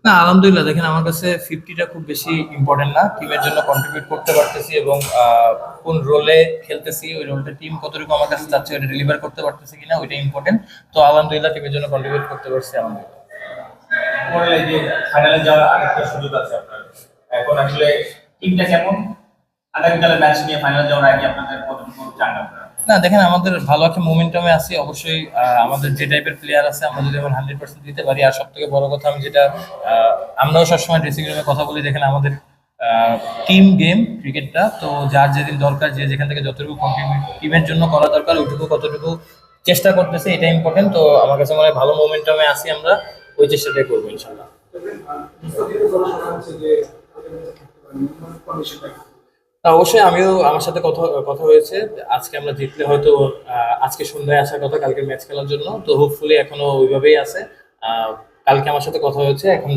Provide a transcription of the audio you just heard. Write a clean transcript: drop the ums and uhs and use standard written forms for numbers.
না, আলহামদুলিল্লাহ দেখেন আমার কাছে 50টা খুব বেশি ইম্পর্টেন্ট না। টিমের জন্য কন্ট্রিবিউট করতে পারতেছি এবং কোন রোলে খেলতেছি ওই রোলটা টিম কতটুকু আমার কাছে চাচ্ছে ওটা ডেলিভার করতে পারতেছি কিনা ওইটা ইম্পর্টেন্ট। তো আলহামদুলিল্লাহ টিমের জন্য কন্ট্রিবিউট করতে পারছি আলহামদুলিল্লাহ। পরে এই যে ফাইনালে যাওয়ার আরেকটা সুযোগ আছে আপনার। এখন আসলে টিমটা কেমন? আগামীকালের ম্যাচ নিয়ে ফাইনালে যাওয়ার আগে আপনাদের কতটুকু চান আপনারা? না দেখেন আমাদের ভালো একটা মোমেন্টামে আছি অবশ্যই। আমাদের যে টাইপের প্লেয়ার আছে আমরা যদি এবার 100% দিতে পারি, আর সব থেকে বড় কথা আমি যেটা আমরাও সবসময় ড্রেসিং রুমে কথা বলি, দেখেন আমাদের টিম গেম ক্রিকেটটা, তো যার যেদিন দরকার যে যেখান থেকে যতটুকু কন্ট্রিবিউট টিমের জন্য করা দরকার ওইটুকু কতটুকু চেষ্টা করতেছে এটা ইম্পর্টেন্ট। তো আমার কাছে মনে হয় ভালো মোমেন্টামে আছি আমরা, ওই চেষ্টাটাই করবো ইনশাল্লাহ। অবশ্যই আমিও আমার সাথে কথা কথা হয়েছে। আজকে আমরা জিতলে হয়তো আজকে সন্ধ্যায় আসার কথা কালকে ম্যাচ খেলার জন্য, তো হোপফুলি এখনো ওইভাবেই আছে। আহ, কালকে আমার সাথে কথা হয়েছে এখন।